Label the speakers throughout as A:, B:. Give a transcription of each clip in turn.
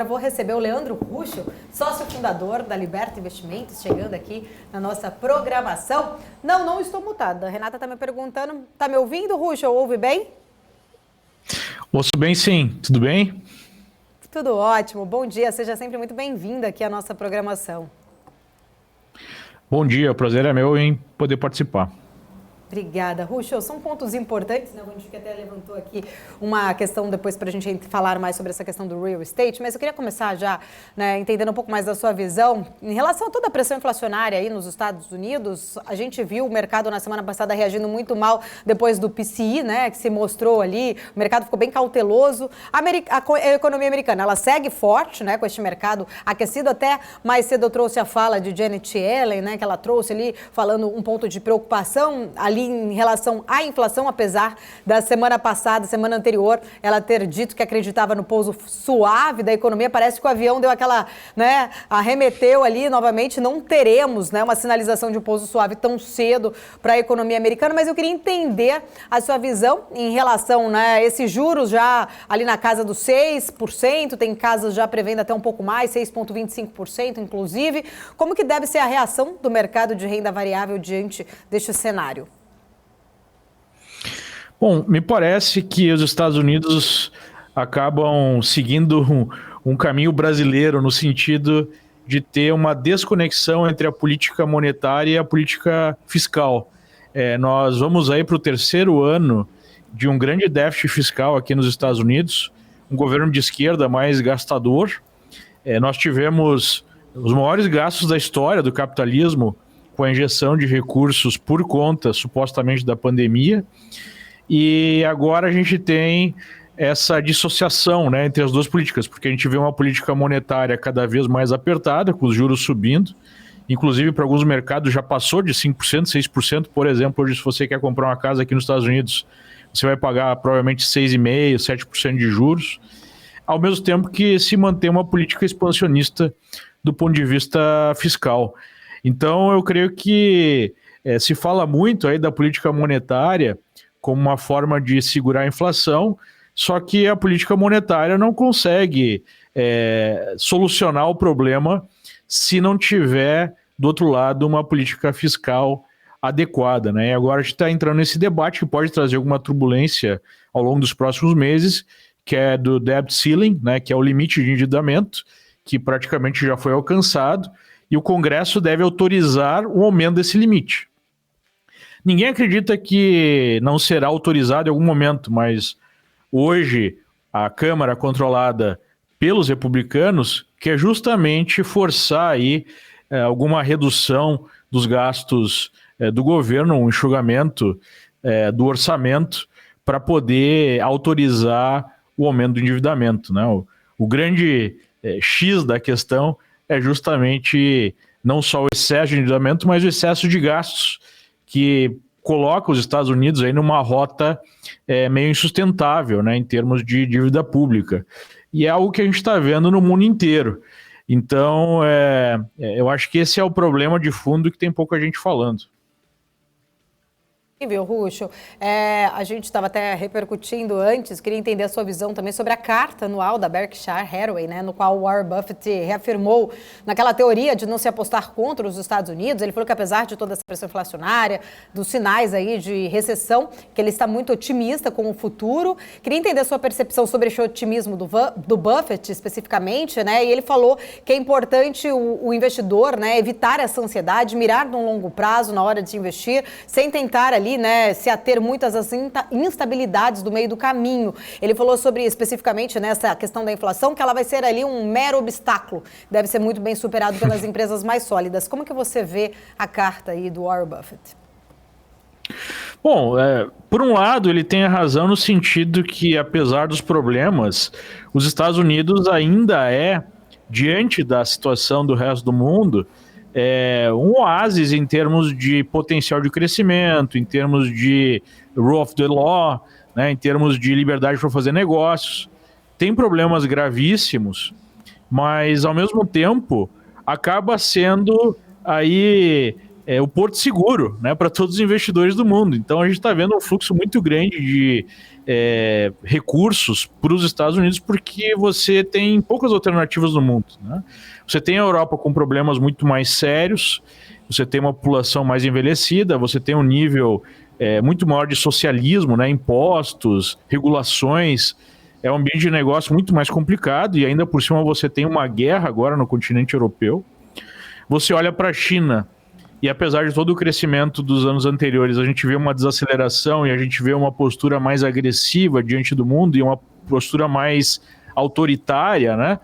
A: Eu vou receber o Leandro Ruschel, sócio fundador da Liberta Investimentos, chegando aqui na nossa programação. Não estou mutada. A Renata está me perguntando, está me ouvindo, Ruschel? Ouve bem?
B: Ouço bem, sim. Tudo bem?
A: Tudo ótimo. Bom dia. Seja sempre muito bem-vinda aqui à nossa programação.
B: Bom dia. O prazer é meu em poder participar.
A: Obrigada, Ruschel. São pontos importantes, né? A gente até levantou aqui uma questão depois para a gente falar mais sobre essa questão do real estate, mas eu queria começar já, né, entendendo um pouco mais da sua visão em relação a toda a pressão inflacionária aí nos Estados Unidos. A gente viu o mercado na semana passada reagindo muito mal depois do PCI, né, que se mostrou ali, o mercado ficou bem cauteloso. A economia americana, ela segue forte, né, com este mercado aquecido. Até mais cedo eu trouxe a fala de Janet Yellen, né, que ela trouxe ali falando um ponto de preocupação ali em relação à inflação, apesar da semana passada, semana anterior, ela ter dito que acreditava no pouso suave da economia. Parece que o avião deu aquela, né, arremeteu ali novamente. Não teremos, né, uma sinalização de um pouso suave tão cedo para a economia americana, mas eu queria entender a sua visão em relação, né, a esses juros já ali na casa dos 6%, tem casas já prevendo até um pouco mais, 6,25% inclusive. Como que deve ser a reação do mercado de renda variável diante deste cenário?
B: Bom, me parece que os Estados Unidos acabam seguindo um caminho brasileiro no sentido de ter uma desconexão entre a política monetária e a política fiscal. Nós vamos aí para o terceiro ano de um grande déficit fiscal aqui nos Estados Unidos, um governo de esquerda mais gastador. Nós tivemos os maiores gastos da história do capitalismo com a injeção de recursos por conta, supostamente, da pandemia. E agora a gente tem essa dissociação, né, entre as duas políticas, porque a gente vê uma política monetária cada vez mais apertada, com os juros subindo, inclusive para alguns mercados já passou de 5%, 6%, por exemplo. Hoje, se você quer comprar uma casa aqui nos Estados Unidos, você vai pagar provavelmente 6,5%, 7% de juros, ao mesmo tempo que se mantém uma política expansionista do ponto de vista fiscal. Então, eu creio que se fala muito aí da política monetária como uma forma de segurar a inflação, só que a política monetária não consegue solucionar o problema se não tiver, do outro lado, uma política fiscal adequada, né? E agora a gente está entrando nesse debate que pode trazer alguma turbulência ao longo dos próximos meses, que é do debt ceiling, né, que é o limite de endividamento, que praticamente já foi alcançado, e o Congresso deve autorizar o aumento desse limite. Ninguém acredita que não será autorizado em algum momento, mas hoje a Câmara controlada pelos republicanos quer justamente forçar aí alguma redução dos gastos do governo, um enxugamento do orçamento para poder autorizar o aumento do endividamento, né? O grande X da questão é justamente não só o excesso de endividamento, mas o excesso de gastos, que coloca os Estados Unidos aí numa rota meio insustentável, né, em termos de dívida pública. E é algo que a gente está vendo no mundo inteiro. Então, eu acho que esse é o problema de fundo que tem pouca gente falando.
A: Viu, Ruschel? A gente estava até repercutindo antes, queria entender a sua visão também sobre a carta anual da Berkshire Hathaway, né, no qual o Warren Buffett reafirmou naquela teoria de não se apostar contra os Estados Unidos. Ele falou que apesar de toda essa pressão inflacionária, dos sinais aí de recessão, que ele está muito otimista com o futuro. Queria entender a sua percepção sobre esse otimismo do Buffett especificamente, né? E ele falou que é importante o investidor, né, evitar essa ansiedade, mirar no longo prazo na hora de investir, sem tentar ali, né, se ater muitas das instabilidades do meio do caminho. Ele falou sobre, especificamente, nessa questão da inflação, que ela vai ser ali um mero obstáculo, deve ser muito bem superado pelas empresas mais sólidas. Como que você vê a carta aí do Warren Buffett?
B: Bom, por um lado, ele tem a razão no sentido que, apesar dos problemas, os Estados Unidos ainda diante da situação do resto do mundo, um oásis em termos de potencial de crescimento, em termos de rule of the law, né, em termos de liberdade para fazer negócios. Tem problemas gravíssimos, mas ao mesmo tempo acaba sendo aí o porto seguro, né, para todos os investidores do mundo. Então a gente está vendo um fluxo muito grande de recursos para os Estados Unidos, porque você tem poucas alternativas no mundo, né? Você tem a Europa com problemas muito mais sérios, você tem uma população mais envelhecida, você tem um nível muito maior de socialismo, né, impostos, regulações, é um ambiente de negócio muito mais complicado, e ainda por cima você tem uma guerra agora no continente europeu. Você olha para a China, e apesar de todo o crescimento dos anos anteriores, a gente vê uma desaceleração e a gente vê uma postura mais agressiva diante do mundo e uma postura mais autoritária, né?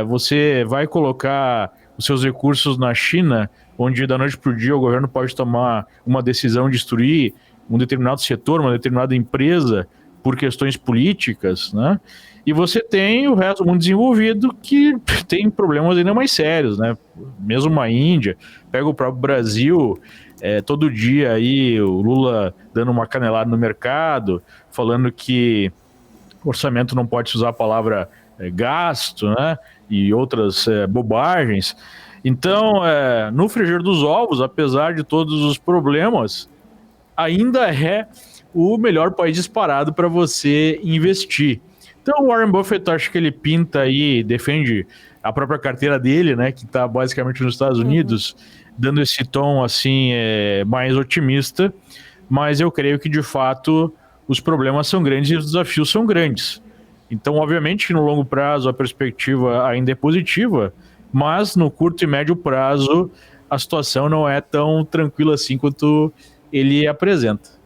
B: Você vai colocar os seus recursos na China, onde da noite para o dia o governo pode tomar uma decisão de destruir um determinado setor, uma determinada empresa por questões políticas, né? E você tem o resto do mundo desenvolvido que tem problemas ainda mais sérios, né? Mesmo a Índia, pega o próprio Brasil, todo dia aí o Lula dando uma canelada no mercado, falando que orçamento não pode usar a palavra gasto, né? E outras bobagens. Então, no frigir dos ovos, apesar de todos os problemas, ainda é o melhor país disparado para você investir. Então o Warren Buffett, acho que ele pinta aí, defende a própria carteira dele, né, que está basicamente nos Estados Unidos, dando esse tom assim mais otimista, mas eu creio que de fato os problemas são grandes e os desafios são grandes. Então, obviamente que no longo prazo a perspectiva ainda é positiva, mas no curto e médio prazo a situação não é tão tranquila assim quanto ele apresenta.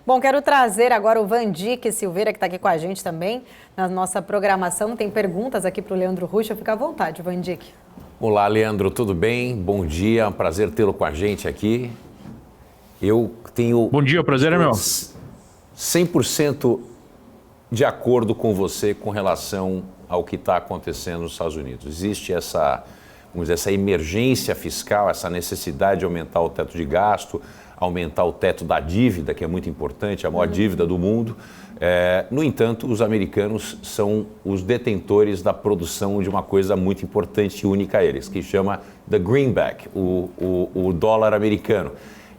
A: Bom, quero trazer agora o Vandique Silveira, que está aqui com a gente também na nossa programação. Tem perguntas aqui para o Leandro Ruschel. Fica à vontade, Vandique.
C: Olá, Leandro, tudo bem? Bom dia, é um prazer tê-lo com a gente aqui. Eu tenho...
B: Bom dia, o prazer é meu.
C: 100% de acordo com você com relação ao que está acontecendo nos Estados Unidos. Existe essa, vamos dizer, essa emergência fiscal, essa necessidade de aumentar o teto de gasto, aumentar o teto da dívida, que é muito importante, a maior dívida do mundo. No entanto, os americanos são os detentores da produção de uma coisa muito importante e única a eles, que chama the greenback, o dólar americano.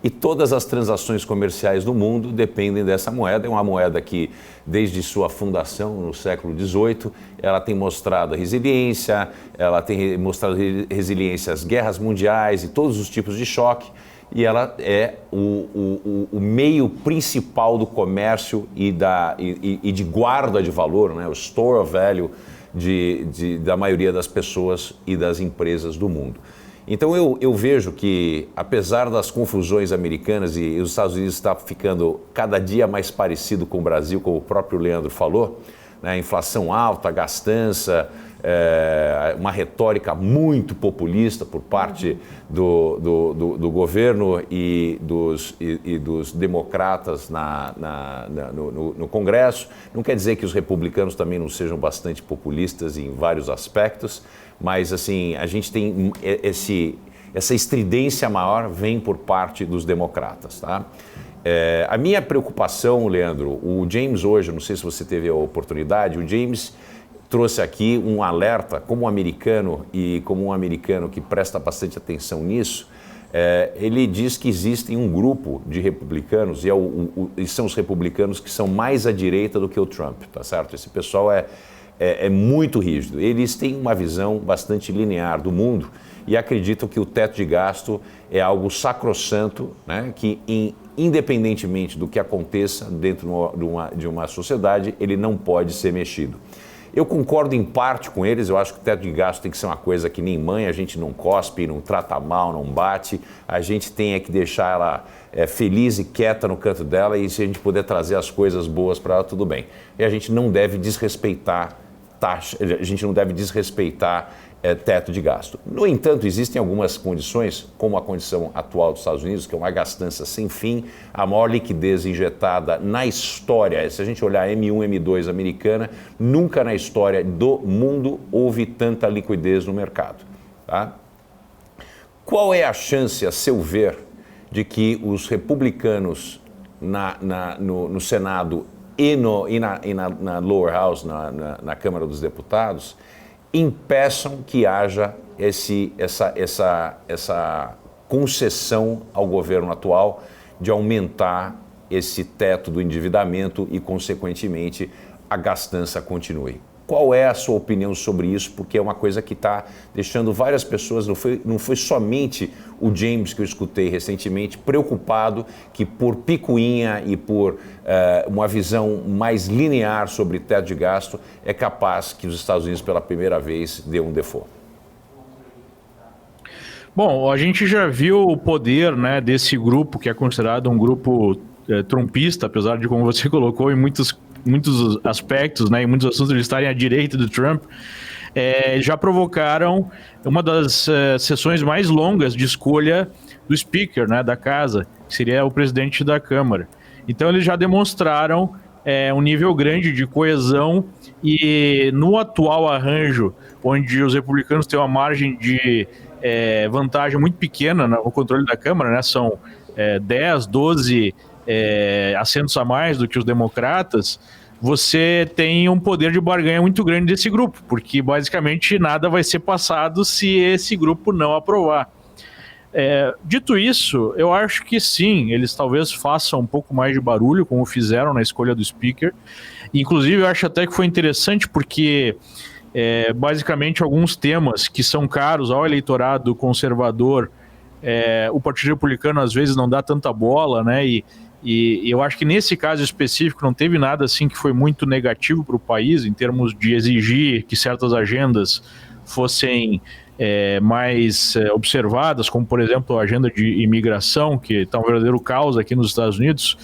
C: E todas as transações comerciais do mundo dependem dessa moeda. É uma moeda que, desde sua fundação no século XVIII, ela tem mostrado resiliência, ela tem mostrado resiliência às guerras mundiais e todos os tipos de choque. E ela é o meio principal do comércio e de guarda de valor, né? O store of value da maioria das pessoas e das empresas do mundo. Então eu vejo que, apesar das confusões americanas e os Estados Unidos está ficando cada dia mais parecido com o Brasil, como o próprio Leandro falou, né? Inflação alta, gastança, uma retórica muito populista por parte do governo e dos democratas no Congresso. Não quer dizer que os republicanos também não sejam bastante populistas em vários aspectos, mas assim, a gente tem essa estridência maior vem por parte dos democratas, tá? A minha preocupação, Leandro, o James hoje, não sei se você teve a oportunidade, o James trouxe aqui um alerta como americano e como um americano que presta bastante atenção nisso. Ele diz que existem um grupo de republicanos e são os republicanos que são mais à direita do que o Trump, tá certo? Esse pessoal é muito rígido. Eles têm uma visão bastante linear do mundo e acreditam que o teto de gasto é algo sacrossanto, né? Que independentemente do que aconteça dentro de uma sociedade, ele não pode ser mexido. Eu concordo em parte com eles, eu acho que o teto de gasto tem que ser uma coisa que nem mãe, a gente não cospe, não trata mal, não bate, a gente tem que deixar ela feliz e quieta no canto dela e se a gente puder trazer as coisas boas para ela, tudo bem. E a gente não deve desrespeitar taxa, a gente não deve desrespeitar teto de gasto. No entanto, existem algumas condições, como a condição atual dos Estados Unidos, que é uma gastança sem fim, a maior liquidez injetada na história. Se a gente olhar M1, M2 americana, nunca na história do mundo houve tanta liquidez no mercado. Tá? Qual é a chance, a seu ver, de que os republicanos no Senado e na Lower House, na Câmara dos Deputados, impeçam que haja concessão ao governo atual de aumentar esse teto do endividamento e, consequentemente, a gastança continue. Qual é a sua opinião sobre isso? Porque é uma coisa que está deixando várias pessoas, não foi somente o James que eu escutei recentemente, preocupado que por picuinha e por uma visão mais linear sobre teto de gasto, é capaz que os Estados Unidos, pela primeira vez, dê um default.
B: Bom, a gente já viu o poder, né, desse grupo, que é considerado um grupo trumpista, apesar de, como você colocou, em muitos aspectos, né, em muitos assuntos eles estarem à direita do Trump, já provocaram uma das sessões mais longas de escolha do Speaker, né, da casa, que seria o presidente da Câmara. Então eles já demonstraram um nível grande de coesão e no atual arranjo, onde os republicanos têm uma margem de vantagem muito pequena no controle da Câmara, né, são 10, 12 assentos a mais do que os democratas, você tem um poder de barganha muito grande desse grupo, porque basicamente nada vai ser passado se esse grupo não aprovar. Dito isso, eu acho que sim, eles talvez façam um pouco mais de barulho, como fizeram na escolha do Speaker. Inclusive, eu acho até que foi interessante porque basicamente alguns temas que são caros ao eleitorado conservador, o Partido Republicano às vezes não dá tanta bola, né? E eu acho que nesse caso específico não teve nada assim que foi muito negativo para o país, em termos de exigir que certas agendas fossem mais observadas, como por exemplo a agenda de imigração, que está um verdadeiro caos aqui nos Estados Unidos.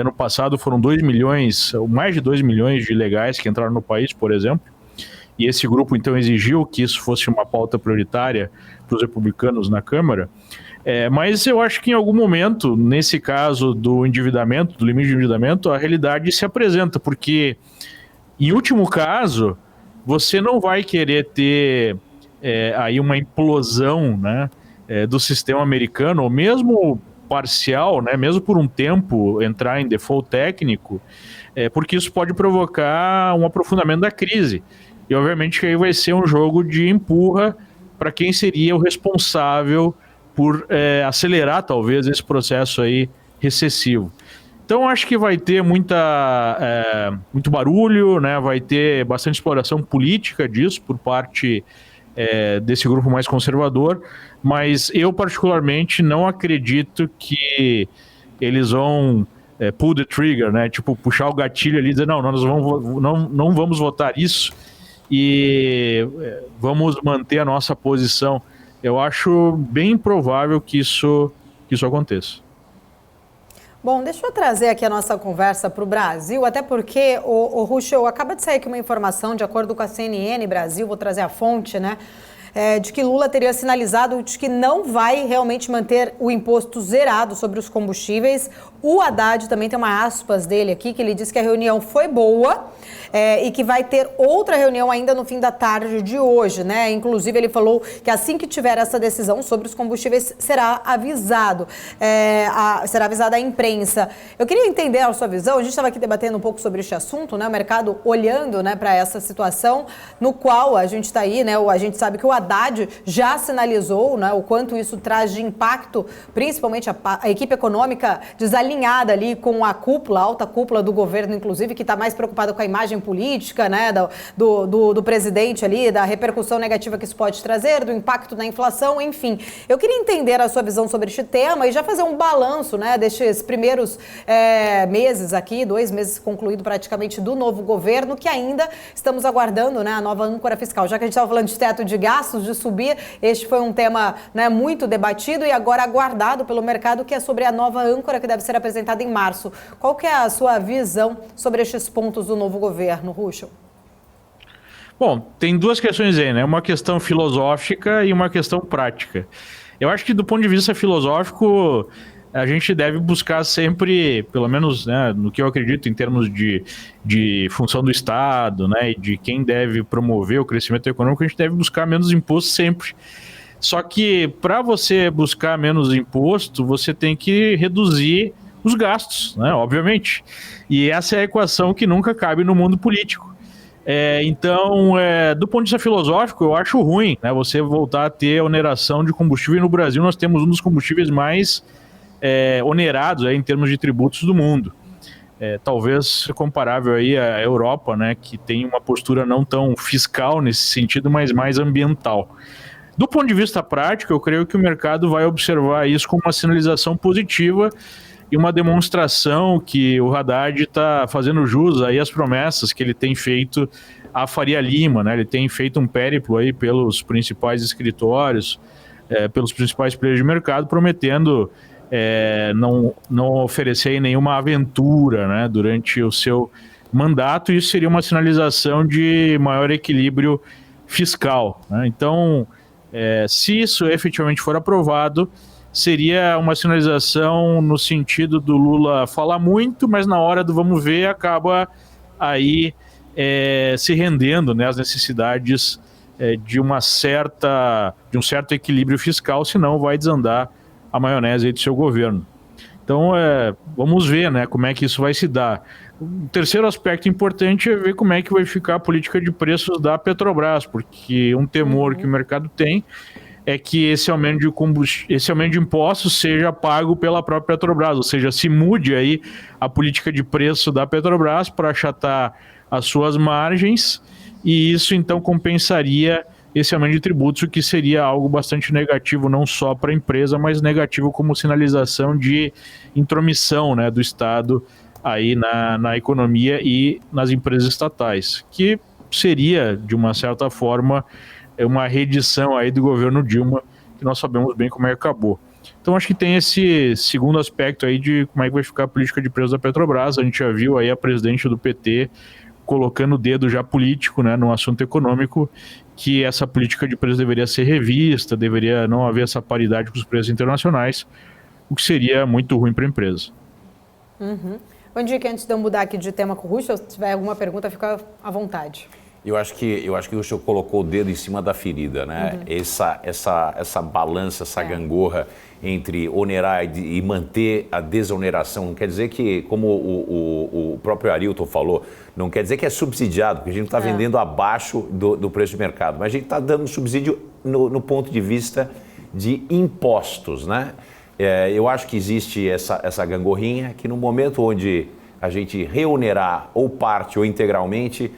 B: No passado foram 2 milhões, ou mais de 2 milhões de ilegais que entraram no país, por exemplo, e esse grupo então exigiu que isso fosse uma pauta prioritária para os republicanos na Câmara. Mas eu acho que em algum momento, nesse caso do endividamento, do limite de endividamento, a realidade se apresenta, porque em último caso, você não vai querer ter aí uma implosão, né, do sistema americano, ou mesmo parcial, né, mesmo por um tempo entrar em default técnico, porque isso pode provocar um aprofundamento da crise. E obviamente que aí vai ser um jogo de empurra para quem seria o responsável por acelerar talvez esse processo aí recessivo. Então acho que vai ter muito barulho, né? Vai ter bastante exploração política disso por parte desse grupo mais conservador, mas eu particularmente não acredito que eles vão pull the trigger, né? Tipo, puxar o gatilho ali e dizer, não, nós não vamos votar isso e vamos manter a nossa posição. Eu acho bem improvável que isso aconteça.
A: Bom, deixa eu trazer aqui a nossa conversa para o Brasil, até porque, o Ruschel, acaba de sair aqui uma informação, de acordo com a CNN Brasil, vou trazer a fonte, né? De que Lula teria sinalizado de que não vai realmente manter o imposto zerado sobre os combustíveis. O Haddad também tem uma aspas dele aqui, que ele disse que a reunião foi boa e que vai ter outra reunião ainda no fim da tarde de hoje, né? Inclusive, ele falou que assim que tiver essa decisão sobre os combustíveis, será avisada a imprensa. Eu queria entender a sua visão, a gente estava aqui debatendo um pouco sobre este assunto, né? O mercado olhando, né, para essa situação no qual a gente está aí, né? A gente sabe que o Haddad já sinalizou, né, o quanto isso traz de impacto, principalmente a equipe econômica desalinhada ali com a cúpula, a alta cúpula do governo, inclusive, que está mais preocupada com a imagem política, né, do presidente ali, da repercussão negativa que isso pode trazer, do impacto na inflação, enfim. Eu queria entender a sua visão sobre este tema e já fazer um balanço, né, destes primeiros meses aqui, 2 meses concluído praticamente do novo governo, que ainda estamos aguardando, né, a nova âncora fiscal. Já que a gente estava falando de teto de gastos, de subir, este foi um tema, né, muito debatido e agora aguardado pelo mercado, que é sobre a nova âncora que deve ser apresentada em março. Qual que é a sua visão sobre estes pontos do novo governo, Ruschel?
B: Bom, tem 2 questões aí, né? Uma questão filosófica e uma questão prática. Eu acho que do ponto de vista filosófico, a gente deve buscar sempre, pelo menos, né, no que eu acredito em termos de função do Estado, né, e de quem deve promover o crescimento econômico, a gente deve buscar menos imposto sempre. Só que para você buscar menos imposto, você tem que reduzir os gastos, né, obviamente. E essa é a equação que nunca cabe no mundo político. Então, do ponto de vista filosófico, eu acho ruim, né, você voltar a ter oneração de combustível. E no Brasil nós temos um dos combustíveis mais onerados em termos de tributos do mundo. Talvez comparável aí à Europa, né, que tem uma postura não tão fiscal nesse sentido, mas mais ambiental. Do ponto de vista prático, eu creio que o mercado vai observar isso como uma sinalização positiva e uma demonstração que o Haddad está fazendo jus aí às promessas que ele tem feito à Faria Lima, né? Ele tem feito um périplo aí pelos principais escritórios, pelos principais players de mercado, prometendo não oferecer aí nenhuma aventura, né, durante o seu mandato. Isso seria uma sinalização de maior equilíbrio fiscal, né? Então, se isso efetivamente for aprovado, seria uma sinalização no sentido do Lula falar muito, mas na hora do vamos ver acaba aí se rendendo, né, às necessidades de um certo equilíbrio fiscal, senão vai desandar a maionese aí do seu governo. Então, vamos ver, né, como é que isso vai se dar. O terceiro aspecto importante é ver como é que vai ficar a política de preços da Petrobras, porque um temor que o mercado tem é que esse aumento de impostos seja pago pela própria Petrobras, ou seja, se mude aí a política de preço da Petrobras para achatar as suas margens, e isso então compensaria esse aumento de tributos, o que seria algo bastante negativo não só para a empresa, mas negativo como sinalização de intromissão, né, do Estado aí na economia e nas empresas estatais, que seria, de uma certa forma, uma reedição aí do governo Dilma, que nós sabemos bem como é que acabou. Então acho que tem esse segundo aspecto aí de como é que vai ficar a política de preços da Petrobras. A gente já viu aí a presidente do PT colocando o dedo já político, né, no assunto econômico, que essa política de preços deveria ser revista, deveria não haver essa paridade com os preços internacionais, o que seria muito ruim para a empresa.
A: Bom dia, que antes de eu mudar aqui de tema com o Russo, se tiver alguma pergunta, fica à vontade.
C: Eu acho que o senhor colocou o dedo em cima da ferida, né? Essa balança, essa gangorra entre onerar e manter a desoneração. Não quer dizer que, como o próprio Arilton falou, não quer dizer que é subsidiado, porque a gente não está vendendo abaixo do preço de mercado, mas a gente está dando subsídio no ponto de vista de impostos, né? Eu acho que existe essa gangorrinha que no momento onde a gente reonerar ou parte ou integralmente,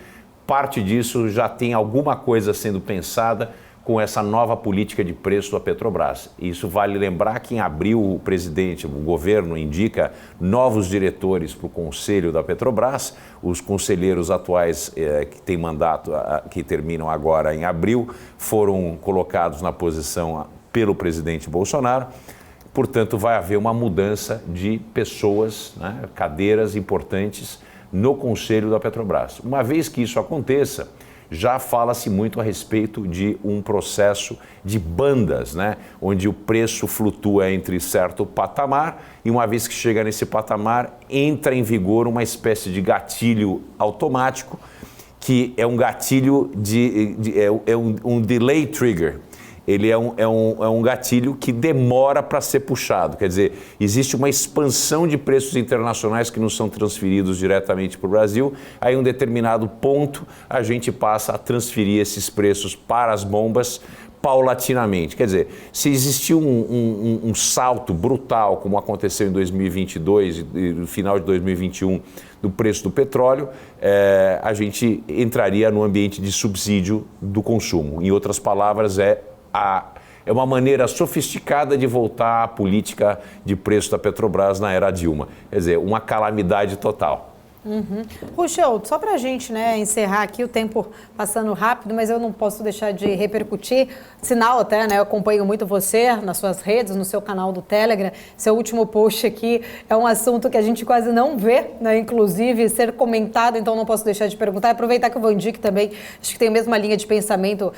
C: parte disso já tem alguma coisa sendo pensada com essa nova política de preço da Petrobras. Isso vale lembrar que em abril o governo indica novos diretores para o conselho da Petrobras. Os conselheiros atuais que têm mandato, que terminam agora em abril, foram colocados na posição pelo presidente Bolsonaro. Portanto, vai haver uma mudança de pessoas, né, cadeiras importantes no conselho da Petrobras. Uma vez que isso aconteça, já fala-se muito a respeito de um processo de bandas, né, onde o preço flutua entre certo patamar e uma vez que chega nesse patamar, entra em vigor uma espécie de gatilho automático, que é um gatilho um delay trigger. Ele é um gatilho que demora para ser puxado. Quer dizer, existe uma expansão de preços internacionais que não são transferidos diretamente para o Brasil. Aí, em um determinado ponto, a gente passa a transferir esses preços para as bombas paulatinamente. Quer dizer, se existiu um salto brutal, como aconteceu em 2022 e no final de 2021, do preço do petróleo, a gente entraria no ambiente de subsídio do consumo. Em outras palavras, é uma maneira sofisticada de voltar à política de preço da Petrobras na era Dilma. Quer dizer, uma calamidade total.
A: Ruschel, só para a gente, né, encerrar aqui, o tempo passando rápido, mas eu não posso deixar de repercutir. Sinal até, né, eu acompanho muito você nas suas redes, no seu canal do Telegram. Seu último post aqui é um assunto que a gente quase não vê, né, inclusive ser comentado, então não posso deixar de perguntar. E aproveitar que o Van Dijk também, acho que tem a mesma linha de pensamento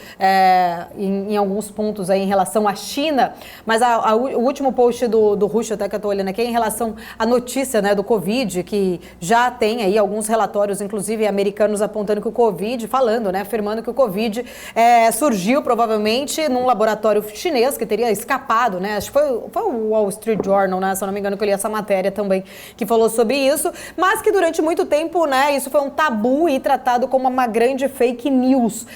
A: em alguns pontos aí em relação à China, mas o último post do Ruschel, até que eu estou olhando aqui, é em relação à notícia, né, do Covid, que já tem tem aí alguns relatórios, inclusive americanos, apontando que o Covid, afirmando que o Covid surgiu provavelmente num laboratório chinês que teria escapado, né? Acho que foi o Wall Street Journal, né? Se eu não me engano, que eu li essa matéria também, que falou sobre isso, mas que durante muito tempo, né, isso foi um tabu e tratado como uma grande fake news.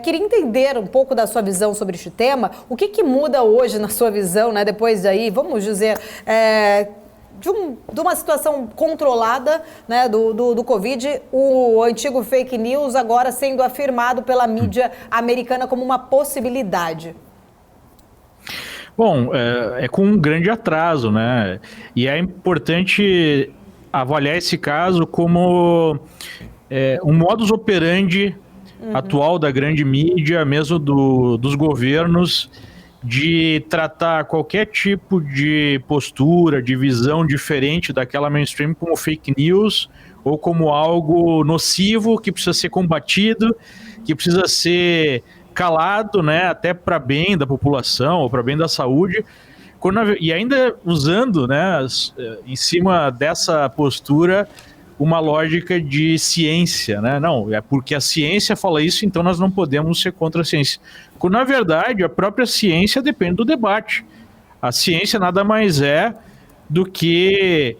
A: Queria entender um pouco da sua visão sobre este tema. O que muda hoje na sua visão, né, depois daí, vamos dizer, de uma situação controlada, né, do Covid, o antigo fake news agora sendo afirmado pela mídia americana como uma possibilidade?
B: Bom, é com um grande atraso, né? E é importante avaliar esse caso como um modus operandi atual da grande mídia, mesmo dos governos, de tratar qualquer tipo de postura, de visão diferente daquela mainstream como fake news ou como algo nocivo que precisa ser combatido, que precisa ser calado, né, até para bem da população ou para bem da saúde, e ainda usando, né, em cima dessa postura uma lógica de ciência, né? Não, é porque a ciência fala isso, então nós não podemos ser contra a ciência. Quando, na verdade, a própria ciência depende do debate. A ciência nada mais é do que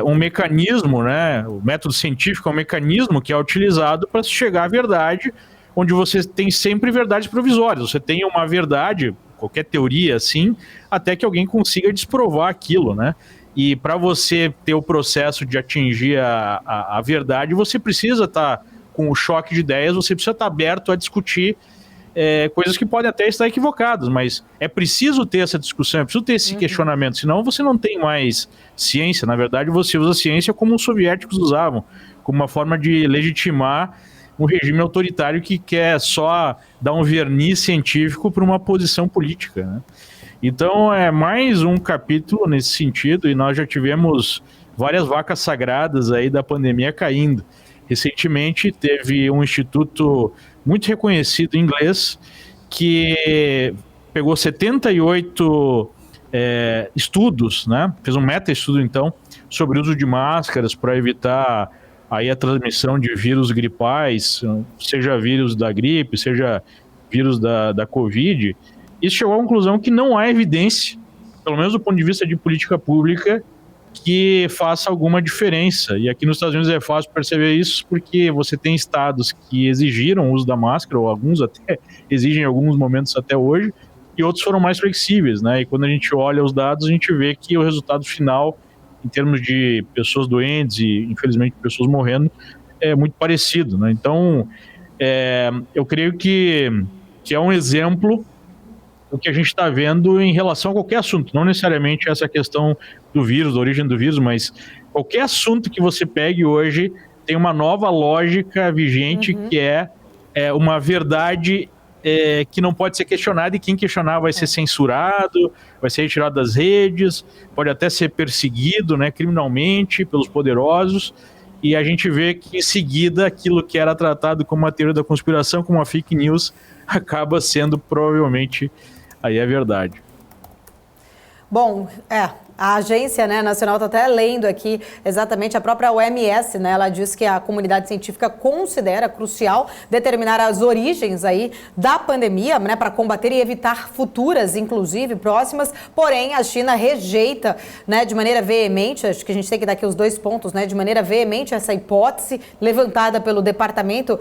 B: um mecanismo, né? O método científico é um mecanismo que é utilizado para chegar à verdade, onde você tem sempre verdades provisórias. Você tem uma verdade, qualquer teoria assim, até que alguém consiga desprovar aquilo, né? E para você ter o processo de atingir a verdade, você precisa estar com o choque de ideias, você precisa estar aberto a discutir coisas que podem até estar equivocadas, mas é preciso ter essa discussão, é preciso ter esse questionamento, senão você não tem mais ciência. Na verdade, você usa a ciência como os soviéticos usavam, como uma forma de legitimar um regime autoritário que quer só dar um verniz científico para uma posição política, né? Então é mais um capítulo nesse sentido, e nós já tivemos várias vacas sagradas aí da pandemia caindo. Recentemente teve um instituto muito reconhecido em inglês que pegou 78 estudos, né? Fez um meta-estudo então sobre o uso de máscaras para evitar aí a transmissão de vírus gripais, seja vírus da gripe, seja vírus da Covid. Isso chegou à conclusão que não há evidência, pelo menos do ponto de vista de política pública, que faça alguma diferença. E aqui nos Estados Unidos é fácil perceber isso porque você tem estados que exigiram o uso da máscara, ou alguns até exigem em alguns momentos até hoje, e outros foram mais flexíveis, né? E quando a gente olha os dados, a gente vê que o resultado final, em termos de pessoas doentes e, infelizmente, pessoas morrendo, é muito parecido, né? Então, eu creio que é um exemplo o que a gente está vendo em relação a qualquer assunto, não necessariamente essa questão do vírus, da origem do vírus, mas qualquer assunto que você pegue hoje tem uma nova lógica vigente que é uma verdade que não pode ser questionada, e quem questionar vai ser censurado, vai ser retirado das redes, pode até ser perseguido, né, criminalmente pelos poderosos, e a gente vê que em seguida aquilo que era tratado como uma teoria da conspiração, como uma fake news, acaba sendo provavelmente aí a verdade.
A: Bom, a agência, né, nacional está até lendo aqui exatamente a própria OMS, né? Ela diz que a comunidade científica considera crucial determinar as origens aí da pandemia, né, para combater e evitar futuras, inclusive próximas. Porém, a China rejeita, né, de maneira veemente, acho que a gente tem que dar aqui os dois pontos, né, de maneira veemente essa hipótese levantada pelo departamento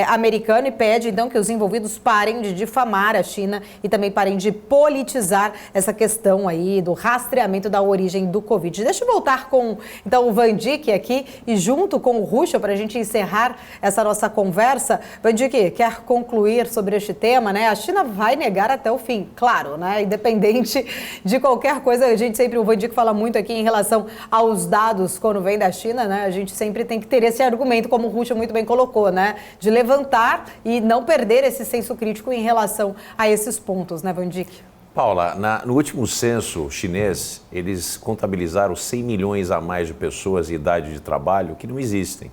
A: americano, e pede então que os envolvidos parem de difamar a China e também parem de politizar essa questão aí do rastreamento da origem do Covid. Deixa eu voltar com, então, o Vandick aqui e junto com o Rucho para a gente encerrar essa nossa conversa. Vandick, quer concluir sobre este tema, né? A China vai negar até o fim, claro, né? Independente de qualquer coisa, o Vandick fala muito aqui em relação aos dados quando vem da China, né? A gente sempre tem que ter esse argumento, como o Rucho muito bem colocou, né? De levantar e não perder esse senso crítico em relação a esses pontos, né, Vandick?
C: Paula, no último censo chinês, eles contabilizaram 100 milhões a mais de pessoas em idade de trabalho que não existem.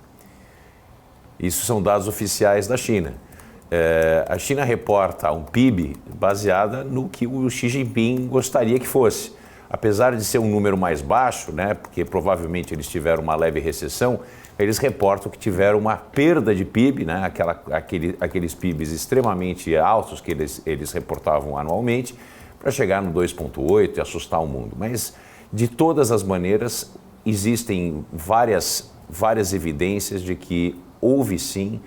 C: Isso são dados oficiais da China. A China reporta um PIB baseada no que o Xi Jinping gostaria que fosse. Apesar de ser um número mais baixo, né, porque provavelmente eles tiveram uma leve recessão, eles reportam que tiveram uma perda de PIB, né? Aqueles PIBs extremamente altos que eles reportavam anualmente, para chegar no 2,8 e assustar o mundo. Mas, de todas as maneiras, existem várias evidências de que houve sim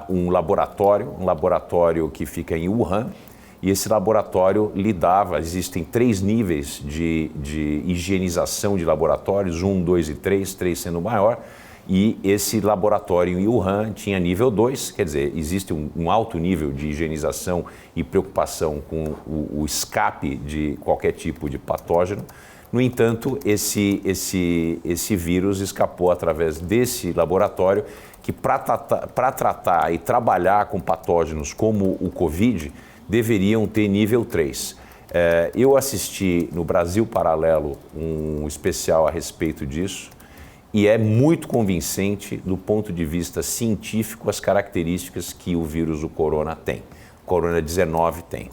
C: um laboratório que fica em Wuhan, e esse laboratório existem 3 níveis de higienização de laboratórios, 1, 2 e 3, 3 sendo o maior, e esse laboratório em Wuhan tinha nível 2, quer dizer, existe um alto nível de higienização e preocupação com o escape de qualquer tipo de patógeno. No entanto, esse vírus escapou através desse laboratório que, para tratar e trabalhar com patógenos como o Covid, deveriam ter nível 3. Eu assisti no Brasil Paralelo um especial a respeito disso e é muito convincente do ponto de vista científico as características que o vírus do corona tem, Corona-19 tem,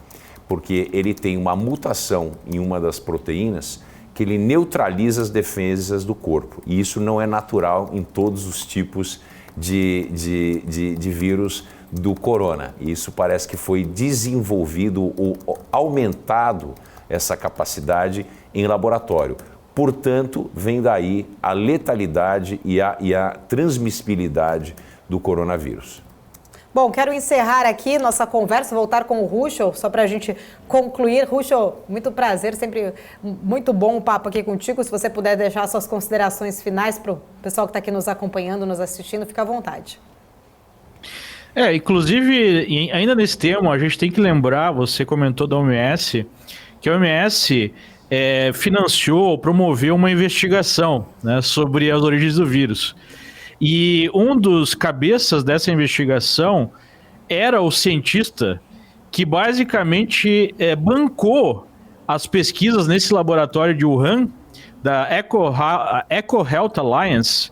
C: porque ele tem uma mutação em uma das proteínas que ele neutraliza as defesas do corpo, e isso não é natural em todos os tipos de vírus do corona. Isso parece que foi desenvolvido ou aumentado essa capacidade em laboratório. Portanto, vem daí a letalidade e a transmissibilidade do coronavírus.
A: Bom, quero encerrar aqui nossa conversa, voltar com o Ruschel, só para a gente concluir. Ruschel, muito prazer, sempre muito bom o papo aqui contigo. Se você puder deixar suas considerações finais para o pessoal que está aqui nos acompanhando, nos assistindo, fica à vontade.
B: Inclusive, ainda nesse tema, a gente tem que lembrar, você comentou da OMS, que a OMS financiou, promoveu uma investigação, né, sobre as origens do vírus. E um dos cabeças dessa investigação era o cientista que basicamente bancou as pesquisas nesse laboratório de Wuhan, da EcoHealth Alliance,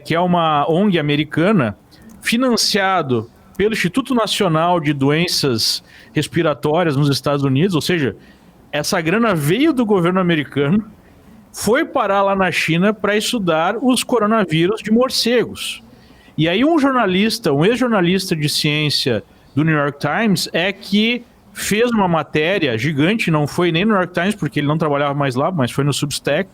B: que é uma ONG americana, financiado pelo Instituto Nacional de Doenças Respiratórias nos Estados Unidos, ou seja, essa grana veio do governo americano, foi parar lá na China para estudar os coronavírus de morcegos. E aí um ex-jornalista de ciência do New York Times que fez uma matéria gigante, não foi nem no New York Times, porque ele não trabalhava mais lá, mas foi no Substack,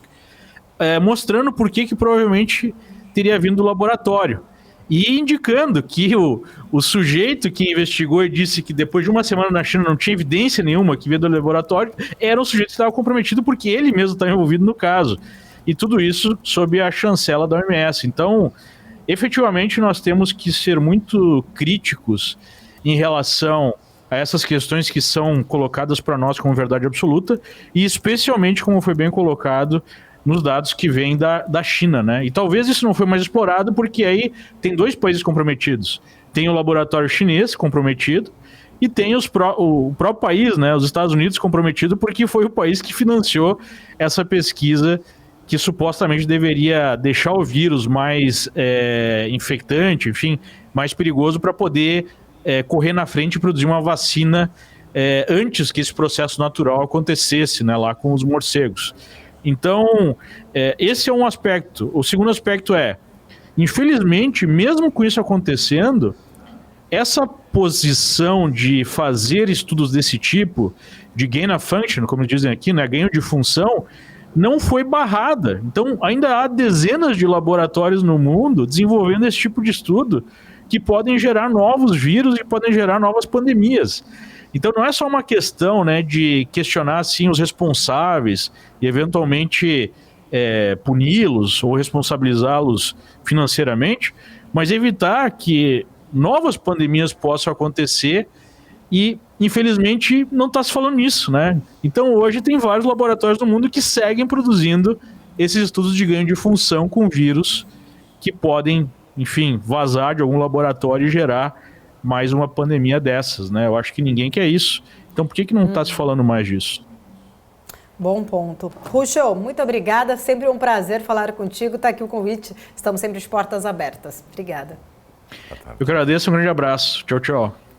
B: mostrando por que provavelmente teria vindo do laboratório. E indicando que o sujeito que investigou e disse que depois de uma semana na China não tinha evidência nenhuma que veio do laboratório, era um sujeito que estava comprometido porque ele mesmo estava envolvido no caso. E tudo isso sob a chancela da OMS. Então, efetivamente, nós temos que ser muito críticos em relação a essas questões que são colocadas para nós como verdade absoluta, e especialmente, como foi bem colocado, nos dados que vêm da China, né? E talvez isso não foi mais explorado porque aí tem 2 países comprometidos. Tem o laboratório chinês comprometido e tem o próprio país, né? Os Estados Unidos comprometido porque foi o país que financiou essa pesquisa que supostamente deveria deixar o vírus mais infectante, enfim, mais perigoso para poder correr na frente e produzir uma vacina antes que esse processo natural acontecesse, né? Lá com os morcegos. Então, esse é um aspecto. O segundo aspecto infelizmente, mesmo com isso acontecendo, essa posição de fazer estudos desse tipo, de gain of function, como dizem aqui, né, ganho de função, não foi barrada. Então, ainda há dezenas de laboratórios no mundo desenvolvendo esse tipo de estudo que podem gerar novos vírus e podem gerar novas pandemias. Então não é só uma questão, né, de questionar assim, os responsáveis e eventualmente puni-los ou responsabilizá-los financeiramente, mas evitar que novas pandemias possam acontecer e, infelizmente, não está se falando nisso, né? Então hoje tem vários laboratórios no mundo que seguem produzindo esses estudos de ganho de função com vírus que podem, enfim, vazar de algum laboratório e gerar mais uma pandemia dessas, né? Eu acho que ninguém quer isso. Então, por que não está se falando mais disso?
A: Bom ponto. Ruschel, muito obrigada. Sempre um prazer falar contigo. Está aqui o convite. Estamos sempre de portas abertas. Obrigada.
B: Eu que agradeço. Um grande abraço. Tchau, tchau.